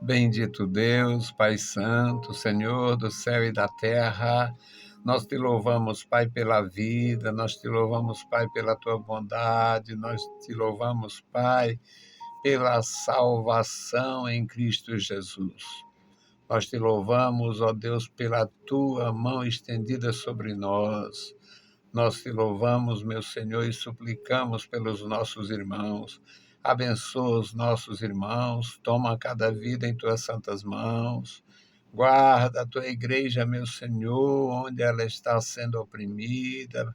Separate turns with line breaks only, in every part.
Bendito Deus, Pai Santo, Senhor do céu e da terra, nós te louvamos, Pai, pela vida, nós te louvamos, Pai, pela tua bondade, nós te louvamos, Pai, pela salvação em Cristo Jesus. Nós te louvamos, ó Deus, pela tua mão estendida sobre nós. Nós te louvamos, meu Senhor, e suplicamos pelos nossos irmãos. Abençoa os nossos irmãos, toma cada vida em tuas santas mãos. Guarda a tua igreja, meu Senhor, onde ela está sendo oprimida.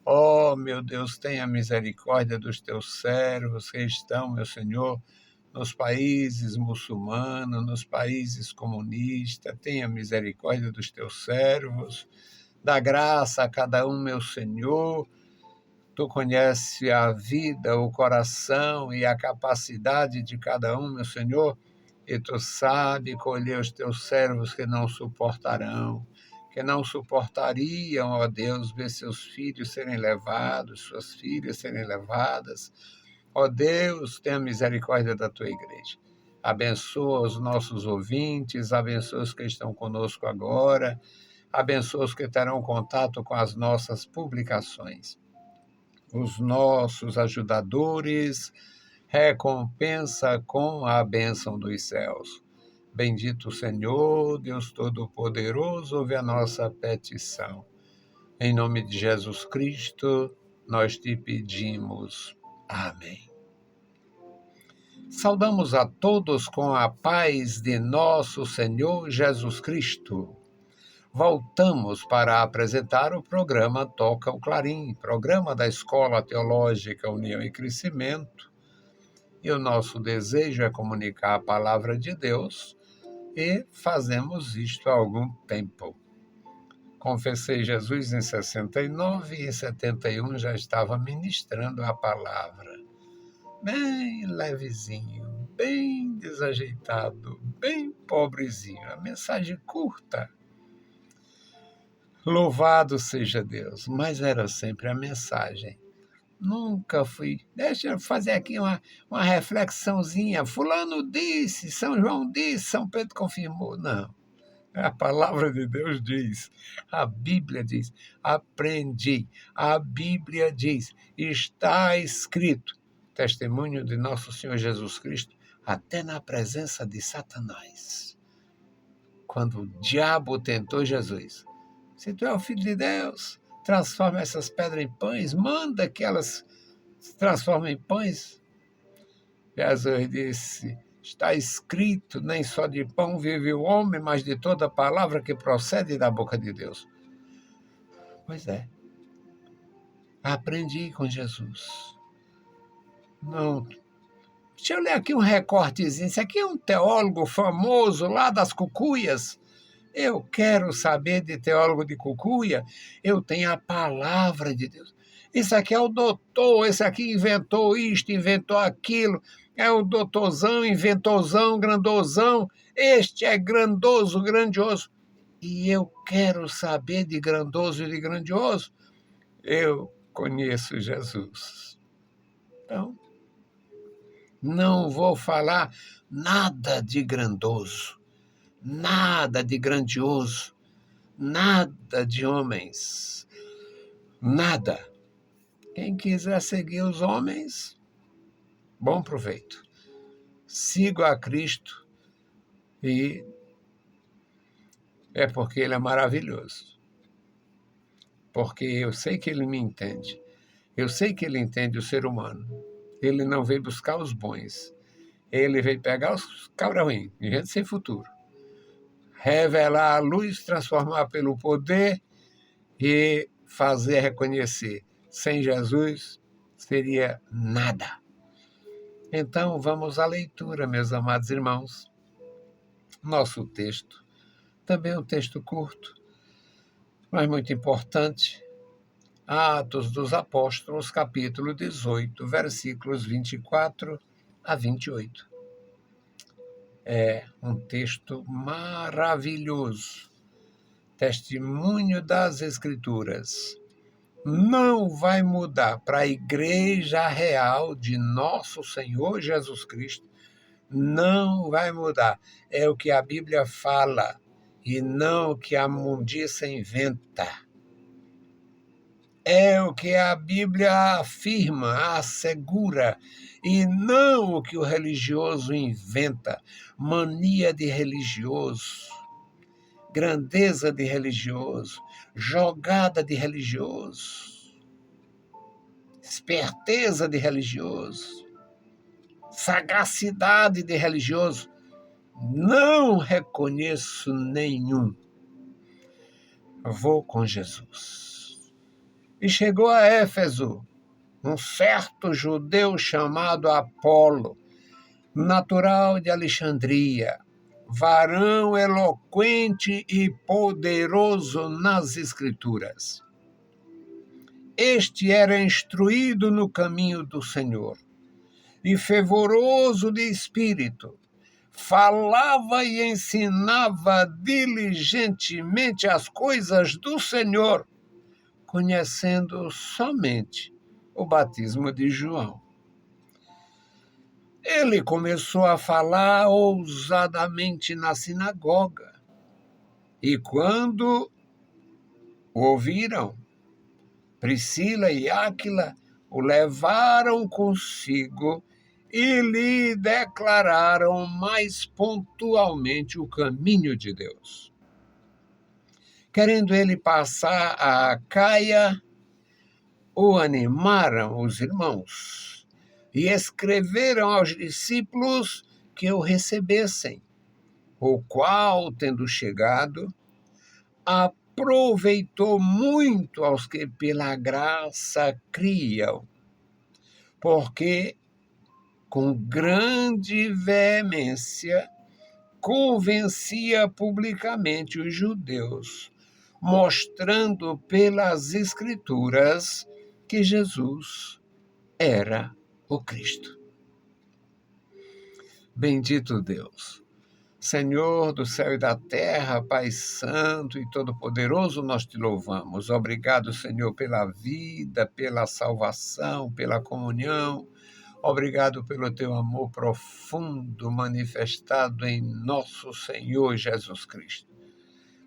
Ó, meu Deus, tenha misericórdia dos teus servos que estão, meu Senhor, nos países muçulmanos, nos países comunistas. Tenha misericórdia dos teus servos. Dá graça a cada um, meu Senhor. Tu conheces a vida, o coração e a capacidade de cada um, meu Senhor, e tu sabe colher os teus servos que não suportarão, que não suportariam, ó Deus, ver seus filhos serem levados, suas filhas serem levadas. Ó Deus, tenha misericórdia da tua igreja. Abençoa os nossos ouvintes, abençoa os que estão conosco agora, abençoa os que terão contato com as nossas publicações. Os nossos ajudadores, recompensa com a bênção dos céus. Bendito Senhor, Deus Todo-Poderoso, ouve a nossa petição. Em nome de Jesus Cristo, nós te pedimos. Amém. Saudamos a todos com a paz de nosso Senhor Jesus Cristo. Voltamos para apresentar o programa Toca o Clarim, programa da Escola Teológica União e Crescimento. E o nosso desejo é comunicar a palavra de Deus e fazemos isto há algum tempo. Confessei Jesus em 69 e em 71 já estava ministrando a palavra. Bem levezinho, bem desajeitado, bem pobrezinho, a mensagem curta. Louvado seja Deus, mas era sempre a mensagem. Nunca fui. Deixa eu fazer aqui uma reflexãozinha. Fulano disse, São João disse, São Pedro confirmou. Não. A palavra de Deus diz, a Bíblia diz, aprendi. A Bíblia diz, está escrito. Testemunho de nosso Senhor Jesus Cristo, até na presença de Satanás. Quando o diabo tentou Jesus. Se tu é o Filho de Deus, transforma essas pedras em pães, manda que elas se transformem em pães. Jesus disse, está escrito, nem só de pão vive o homem, mas de toda palavra que procede da boca de Deus. Pois é, aprendi com Jesus. Não, deixa eu ler aqui um recortezinho, isso aqui é um teólogo famoso lá das Cucuias. Eu quero saber de teólogo de Cucuia, eu tenho a palavra de Deus. Isso aqui é o doutor, esse aqui inventou isto, inventou aquilo, é o doutorzão, inventorzão, grandozão, este é grandoso, grandioso. E eu quero saber de grandoso e de grandioso, eu conheço Jesus. Então, não vou falar nada de grandoso, nada de grandioso, nada de homens, nada. Quem quiser seguir os homens, bom proveito. Sigo a Cristo e é porque Ele é maravilhoso. Porque eu sei que Ele me entende. Eu sei que Ele entende o ser humano. Ele não veio buscar os bons. Ele veio pegar os cabra ruins, gente sem futuro. Revelar a luz, transformar pelo poder e fazer reconhecer. Sem Jesus, seria nada. Então, vamos à leitura, meus amados irmãos. Nosso texto, também um texto curto, mas muito importante. Atos dos Apóstolos, capítulo 18, versículos 24 a 28. É um texto maravilhoso. Testemunho das Escrituras. Não vai mudar para a Igreja Real de nosso Senhor Jesus Cristo Não vai mudar. É o que a Bíblia fala e não o que a mundiça inventa. É o que a Bíblia afirma, assegura, e não o que o religioso inventa. Mania de religioso, grandeza de religioso, jogada de religioso, esperteza de religioso, sagacidade de religioso. Não reconheço nenhum. Vou com Jesus. E chegou a Éfeso um certo judeu chamado Apolo, natural de Alexandria, varão eloquente e poderoso nas Escrituras. Este era instruído no caminho do Senhor e fervoroso de espírito. Falava e ensinava diligentemente as coisas do Senhor, conhecendo somente o batismo de João. Ele começou a falar ousadamente na sinagoga, e quando o ouviram, Priscila e Áquila o levaram consigo e lhe declararam mais pontualmente o caminho de Deus. Querendo ele passar a Acaia, o animaram os irmãos e escreveram aos discípulos que o recebessem, o qual, tendo chegado, aproveitou muito aos que pela graça criam, porque com grande veemência convencia publicamente os judeus, mostrando pelas Escrituras que Jesus era o Cristo. Bendito Deus, Senhor do céu e da terra, Pai Santo e Todo-Poderoso, nós te louvamos. Obrigado, Senhor, pela vida, pela salvação, pela comunhão. Obrigado pelo teu amor profundo manifestado em nosso Senhor Jesus Cristo.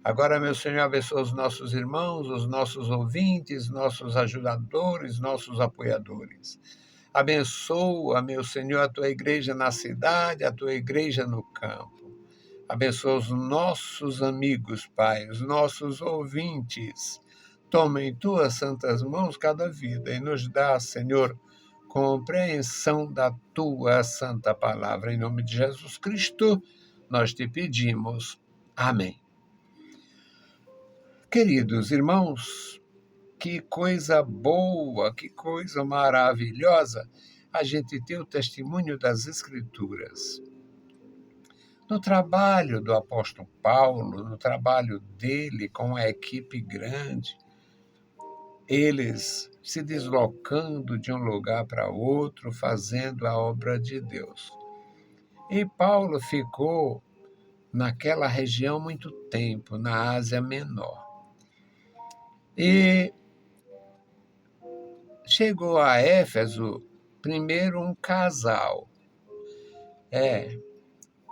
Agora, meu Senhor, abençoa os nossos irmãos, os nossos ouvintes, nossos ajudadores, nossos apoiadores. Abençoa, meu Senhor, a tua igreja na cidade, a tua igreja no campo. Abençoa os nossos amigos, Pai, os nossos ouvintes. Toma em tuas santas mãos cada vida e nos dá, Senhor, compreensão da tua santa palavra. Em nome de Jesus Cristo, nós te pedimos. Amém. Queridos irmãos, que coisa boa, que coisa maravilhosa a gente ter o testemunho das Escrituras. No trabalho do apóstolo Paulo, no trabalho dele com a equipe grande, eles se deslocando de um lugar para outro, fazendo a obra de Deus. E Paulo ficou naquela região muito tempo, na Ásia Menor. E chegou a Éfeso, primeiro um casal.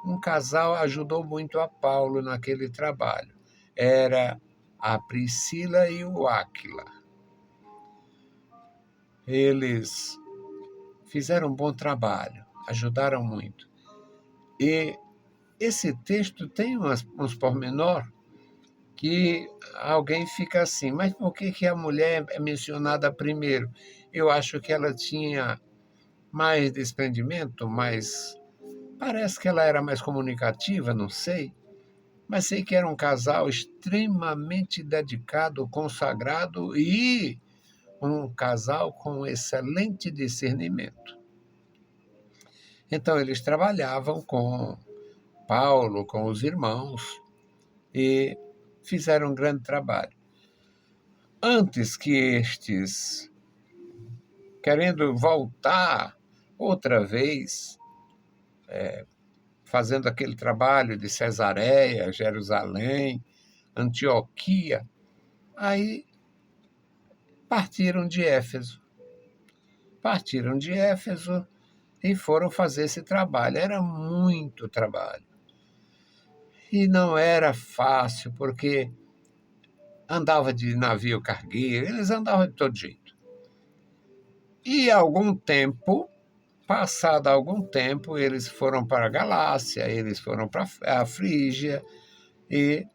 Um casal ajudou muito a Paulo naquele trabalho. Era a Priscila e o Áquila. Eles fizeram um bom trabalho, ajudaram muito. E esse texto tem uns pormenor que alguém fica assim, mas por que a mulher é mencionada primeiro? Eu acho que ela tinha mais desprendimento, parece que ela era mais comunicativa, não sei. Mas sei que era um casal extremamente dedicado, consagrado e um casal com excelente discernimento. Então, eles trabalhavam com Paulo, com os irmãos, e fizeram um grande trabalho. Antes que estes, querendo voltar outra vez, fazendo aquele trabalho de Cesareia, Jerusalém, Antioquia, aí partiram de Éfeso. Partiram de Éfeso e foram fazer esse trabalho. Era muito trabalho. E não era fácil, porque andava de navio cargueiro, eles andavam de todo jeito. E passado algum tempo, eles foram para a Galácia, eles foram para a Frígia e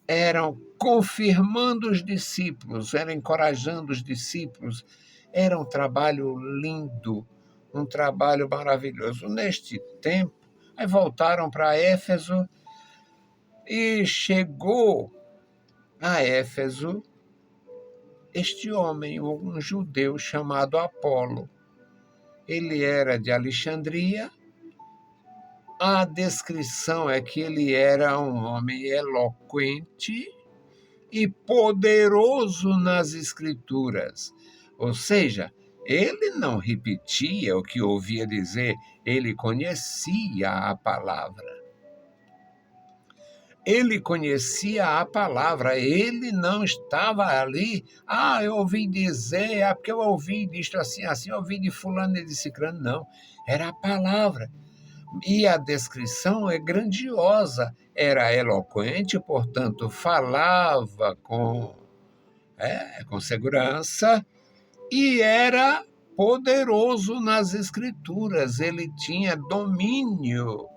eram confirmando os discípulos, eram encorajando os discípulos. Era um trabalho lindo, um trabalho maravilhoso. Neste tempo, aí voltaram para Éfeso e chegou a Éfeso este homem, um judeu chamado Apolo. Ele era de Alexandria. A descrição é que ele era um homem eloquente e poderoso nas Escrituras. Ou seja, ele não repetia o que ouvia dizer, ele conhecia a palavra. Ele conhecia a palavra, ele não estava ali, eu ouvi dizer, porque eu ouvi disto assim, assim, eu ouvi de fulano e de ciclano. Não, era a palavra. E a descrição é grandiosa, era eloquente, portanto, falava com segurança, e era poderoso nas Escrituras, ele tinha domínio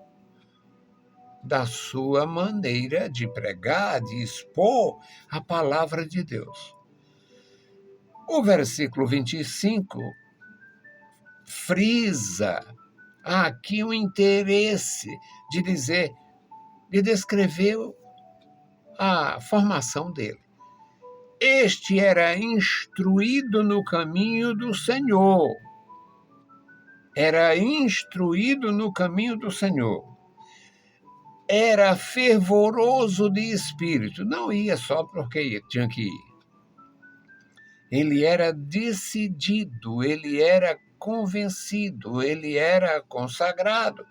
da sua maneira de pregar, de expor a palavra de Deus. O versículo 25 frisa aqui o interesse de descrever a formação dele. Este era instruído no caminho do Senhor. Era instruído no caminho do Senhor. Era fervoroso de espírito. Não ia só porque tinha que ir. Ele era decidido, ele era convencido, ele era consagrado,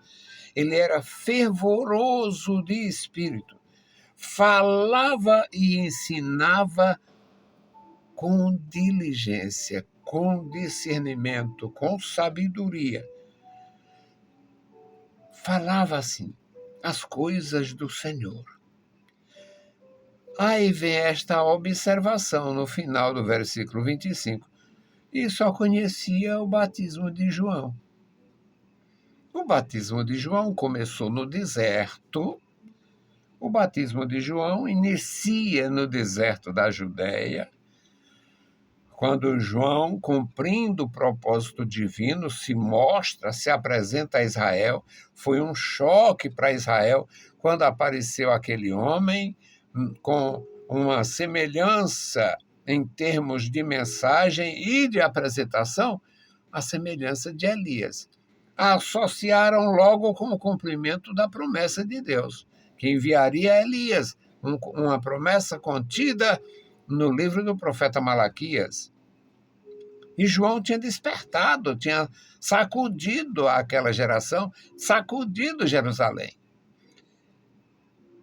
ele era fervoroso de espírito. Falava e ensinava com diligência, com discernimento, com sabedoria. Falava assim, as coisas do Senhor. Aí vem esta observação no final do versículo 25. E só conhecia o batismo de João. O batismo de João começou no deserto. O batismo de João inicia no deserto da Judéia, quando João, cumprindo o propósito divino, se apresenta a Israel. Foi um choque para Israel quando apareceu aquele homem com uma semelhança em termos de mensagem e de apresentação, a semelhança de Elias. Associaram logo com o cumprimento da promessa de Deus, que enviaria Elias, uma promessa contida no livro do profeta Malaquias. E João tinha despertado, tinha sacudido aquela geração, sacudido Jerusalém.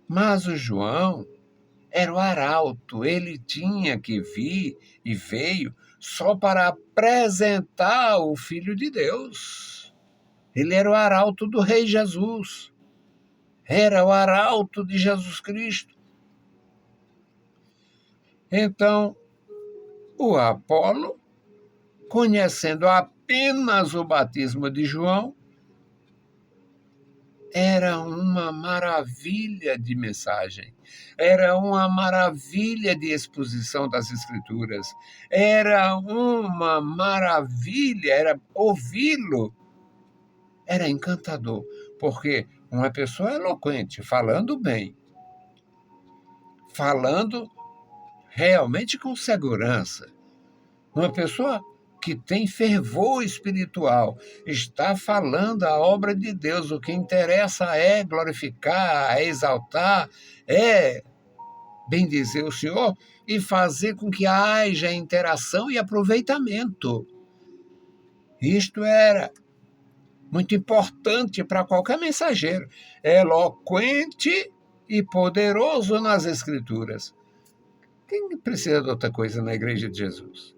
Mas o João era o arauto, ele tinha que vir e veio só para apresentar o Filho de Deus. Ele era o arauto do Rei Jesus, era o arauto de Jesus Cristo. Então, o Apolo, conhecendo apenas o batismo de João, era uma maravilha de mensagem, era uma maravilha de exposição das Escrituras, era uma maravilha, era ouvi-lo, era encantador, porque uma pessoa eloquente, falando bem, falando realmente com segurança, uma pessoa que tem fervor espiritual, está falando a obra de Deus. O que interessa é glorificar, é exaltar, é bendizer o Senhor e fazer com que haja interação e aproveitamento. Isto era muito importante para qualquer mensageiro. Eloquente e poderoso nas Escrituras. Quem precisa de outra coisa na Igreja de Jesus?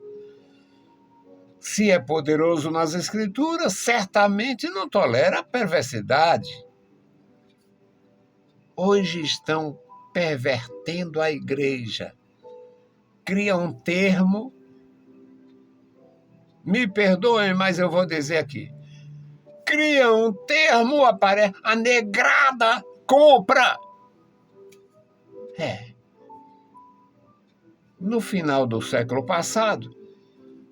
Se é poderoso nas Escrituras, certamente não tolera a perversidade. Hoje estão pervertendo a igreja. Cria um termo, me perdoem, mas eu vou dizer aqui. Cria um termo, aparece, a negrada compra. No final do século passado,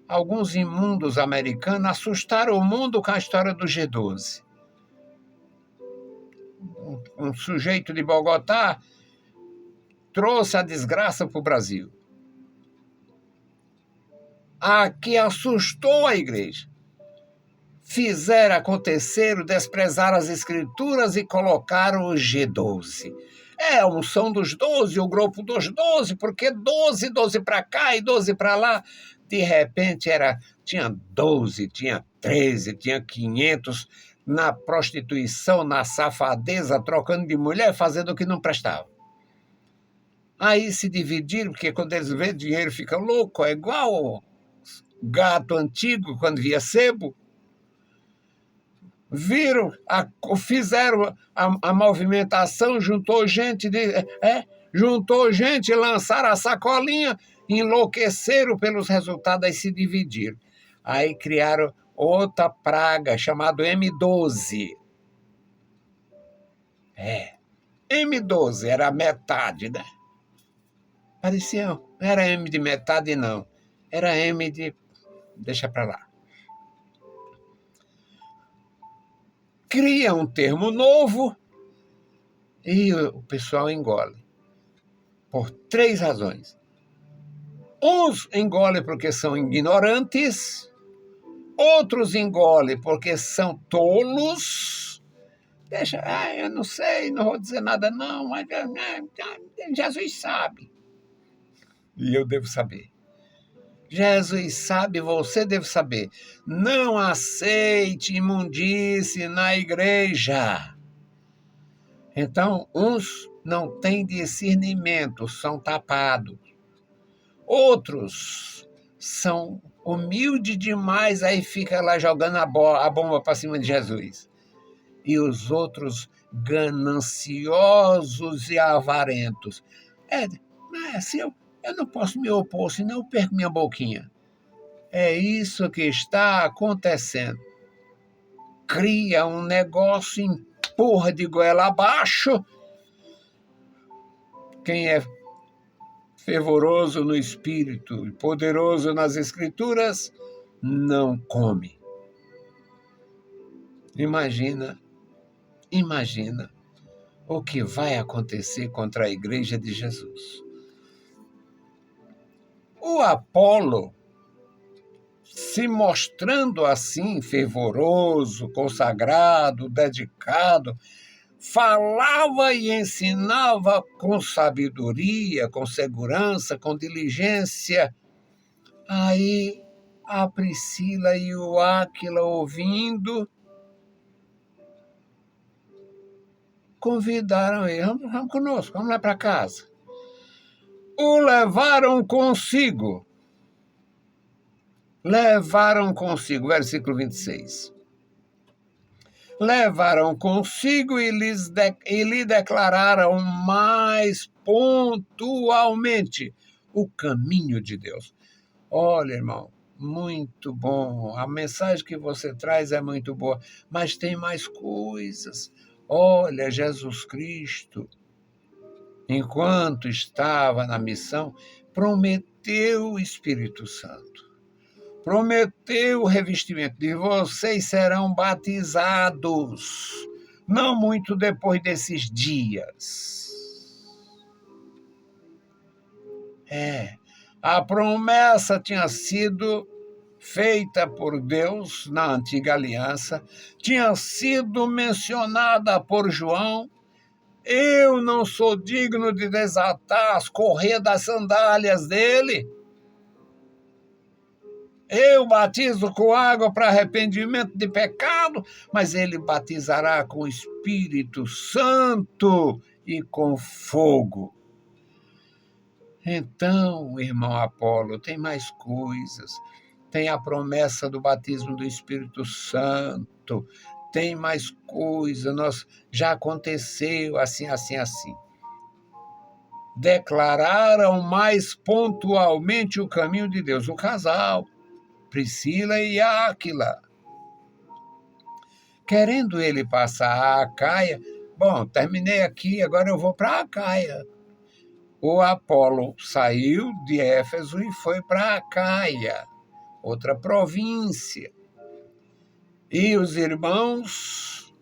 alguns imundos americanos assustaram o mundo com a história do G12. Um sujeito de Bogotá trouxe a desgraça para o Brasil. Aqui assustou a igreja. Fizeram acontecer, desprezaram as Escrituras e colocaram o G12. É a unção dos 12, o grupo dos 12, porque 12, 12 para cá e 12 para lá. De repente tinha 12, tinha 13, tinha 500 na prostituição, na safadeza, trocando de mulher, fazendo o que não prestava. Aí se dividiram, porque quando eles veem dinheiro ficam loucos, é igual gato antigo quando via sebo. Fizeram a movimentação, juntou gente, lançaram a sacolinha, enlouqueceram pelos resultados e se dividiram. Aí criaram outra praga chamada M12. M12 era metade, né? Parecia, não era M de metade, não. Era M de... deixa para lá. Cria um termo novo e o pessoal engole. Por 3 razões. Uns engolem porque são ignorantes, outros engolem porque são tolos. Eu não sei, não vou dizer nada não, mas Jesus sabe. E eu devo saber. Jesus sabe, você deve saber. Não aceite imundície na igreja. Então, uns não têm discernimento, são tapados. Outros são humildes demais, aí fica lá jogando a bomba para cima de Jesus. E os outros gananciosos e avarentos. Mas assim, eu não posso me opor, senão eu perco minha boquinha. É isso que está acontecendo. Cria um negócio, empurra de goela abaixo. Quem é fervoroso no espírito e poderoso nas Escrituras, não come. Imagina o que vai acontecer contra a igreja de Jesus. O Apolo, se mostrando assim fervoroso, consagrado, dedicado, falava e ensinava com sabedoria, com segurança, com diligência. Aí a Priscila e o Áquila, ouvindo, convidaram ele, vamos conosco, vamos lá para casa. O levaram consigo, versículo 26. Levaram consigo e lhe declararam mais pontualmente o caminho de Deus. Olha, irmão, muito bom. A mensagem que você traz é muito boa, mas tem mais coisas. Olha, Jesus Cristo, enquanto estava na missão, prometeu o Espírito Santo. Prometeu o revestimento de vocês serão batizados, não muito depois desses dias. A promessa tinha sido feita por Deus na antiga aliança, tinha sido mencionada por João. Eu não sou digno de desatar as correias das sandálias dele. Eu batizo com água para arrependimento de pecado, mas ele batizará com o Espírito Santo e com fogo. Então, irmão Apolo, tem mais coisas. tem a promessa do batismo do Espírito Santo, tem mais coisa, já aconteceu assim, assim, assim. Declararam mais pontualmente o caminho de Deus. O casal, Priscila e Áquila. Querendo ele passar a Acaia, bom, terminei aqui, agora eu vou para Acaia. O Apolo saiu de Éfeso e foi para Acaia, outra província. E os irmãos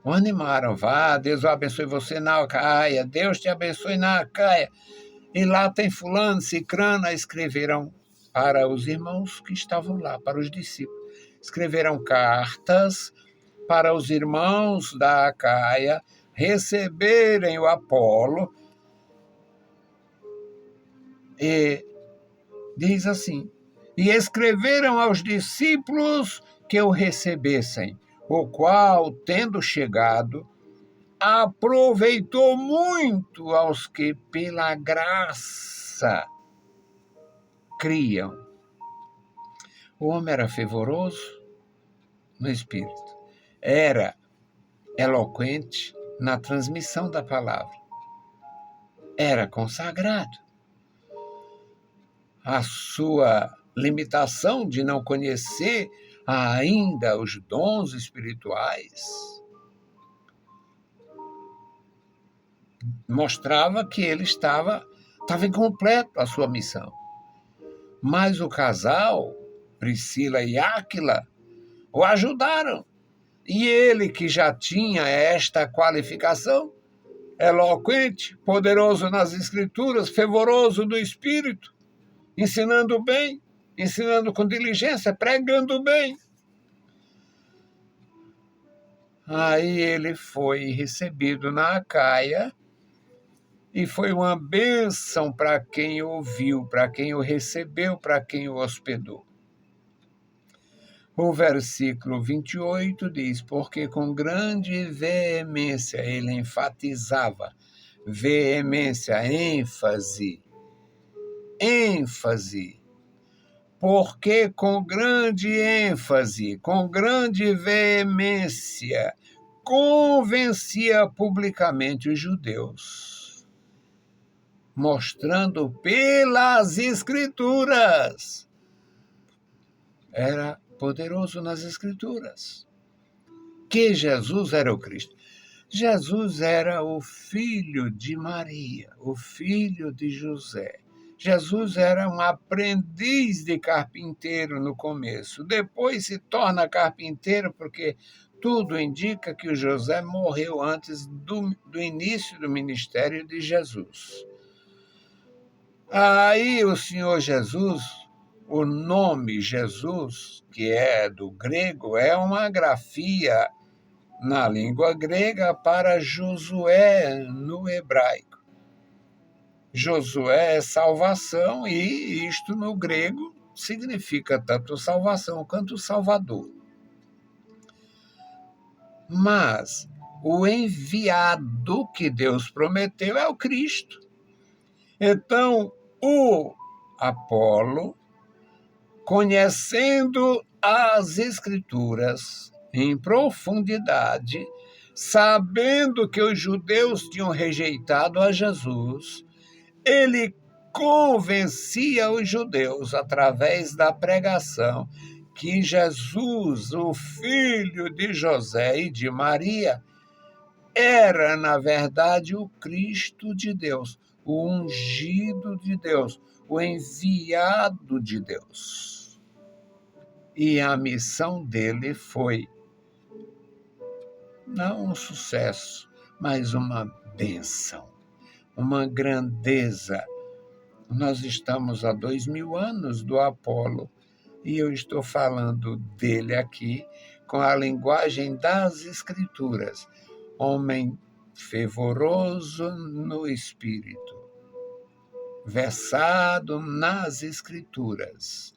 o animaram. Vá, Deus abençoe você na Acaia, Deus te abençoe na Acaia. E lá tem fulano, cicrana, escreveram para os irmãos que estavam lá, para os discípulos. Escreveram cartas para os irmãos da Acaia receberem o Apolo. E diz assim: e escreveram aos discípulos que o recebessem, o qual, tendo chegado, aproveitou muito aos que pela graça criam. O homem era fervoroso no espírito, era eloquente na transmissão da palavra, era consagrado. A sua limitação de não conhecer ainda os dons espirituais mostrava que ele estava incompleto a sua missão. Mas o casal, Priscila e Áquila, o ajudaram. E ele, que já tinha esta qualificação, eloquente, poderoso nas escrituras, fervoroso do espírito, ensinando bem, ensinando com diligência, pregando bem. Aí ele foi recebido na Acaia e foi uma bênção para quem ouviu, para quem o recebeu, para quem o hospedou. O versículo 28 diz: porque com grande veemência ele enfatizava, veemência, ênfase, porque com grande ênfase, com grande veemência, convencia publicamente os judeus, mostrando pelas Escrituras. Era poderoso nas Escrituras que Jesus era o Cristo. Jesus era o filho de Maria, o filho de José. Jesus era um aprendiz de carpinteiro no começo. Depois se torna carpinteiro porque tudo indica que o José morreu antes do início do ministério de Jesus. Aí o Senhor Jesus, o nome Jesus, que é do grego, é uma grafia na língua grega para Josué no hebraico. Josué é salvação e isto no grego significa tanto salvação quanto salvador. Mas o enviado que Deus prometeu é o Cristo. Então, o Apolo, conhecendo as Escrituras em profundidade, sabendo que os judeus tinham rejeitado a Jesus, ele convencia os judeus através da pregação que Jesus, o filho de José e de Maria, era, na verdade, o Cristo de Deus, o ungido de Deus, o enviado de Deus. E a missão dele foi não um sucesso, mas uma bênção, uma grandeza. Nós estamos há 2000 anos do Apolo e eu estou falando dele aqui com a linguagem das Escrituras. Homem fervoroso no espírito, versado nas Escrituras,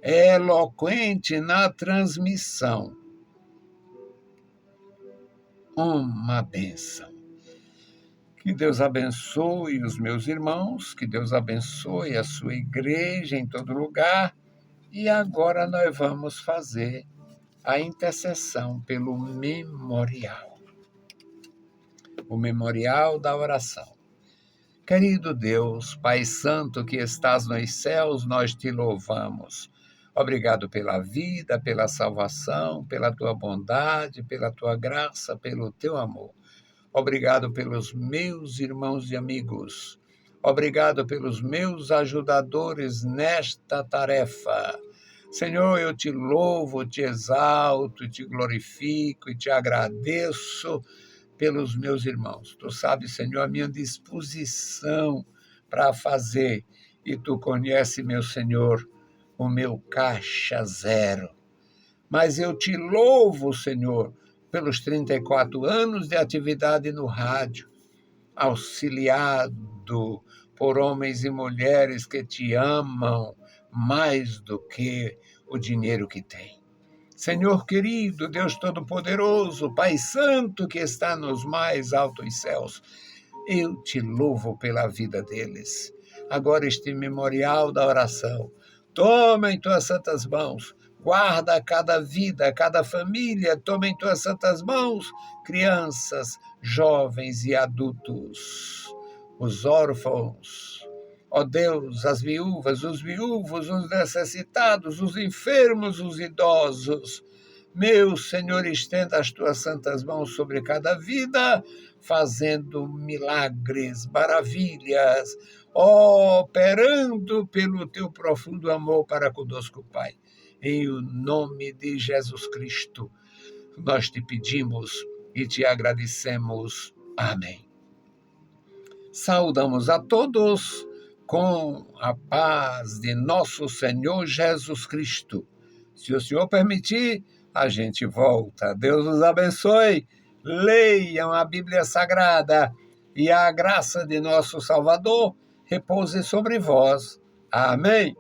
eloquente na transmissão. Uma bênção. Que Deus abençoe os meus irmãos, que Deus abençoe a sua igreja em todo lugar. E agora nós vamos fazer a intercessão pelo memorial. O memorial da oração. Querido Deus, Pai Santo que estás nos céus, nós te louvamos. Obrigado pela vida, pela salvação, pela tua bondade, pela tua graça, pelo teu amor. Obrigado pelos meus irmãos e amigos. Obrigado pelos meus ajudadores nesta tarefa. Senhor, eu te louvo, te exalto, te glorifico e te agradeço pelos meus irmãos. Tu sabes, Senhor, a minha disposição para fazer, e tu conheces, meu Senhor, o meu caixa zero. Mas eu te louvo, Senhor, pelos 34 anos de atividade no rádio, auxiliado por homens e mulheres que te amam mais do que o dinheiro que têm. Senhor querido, Deus Todo-Poderoso, Pai Santo que está nos mais altos céus, eu te louvo pela vida deles. Agora este memorial da oração, toma em tuas santas mãos, guarda cada vida, cada família, toma em tuas santas mãos, crianças, jovens e adultos, os órfãos, ó Deus, as viúvas, os viúvos, os necessitados, os enfermos, os idosos. Meu Senhor, estenda as tuas santas mãos sobre cada vida, fazendo milagres, maravilhas, operando pelo teu profundo amor para conosco, Pai. Em o nome de Jesus Cristo, nós te pedimos e te agradecemos. Amém. Saudamos a todos com a paz de nosso Senhor Jesus Cristo. Se o Senhor permitir, a gente volta. Deus nos abençoe. Leiam a Bíblia Sagrada e a graça de nosso Salvador repouse sobre vós. Amém.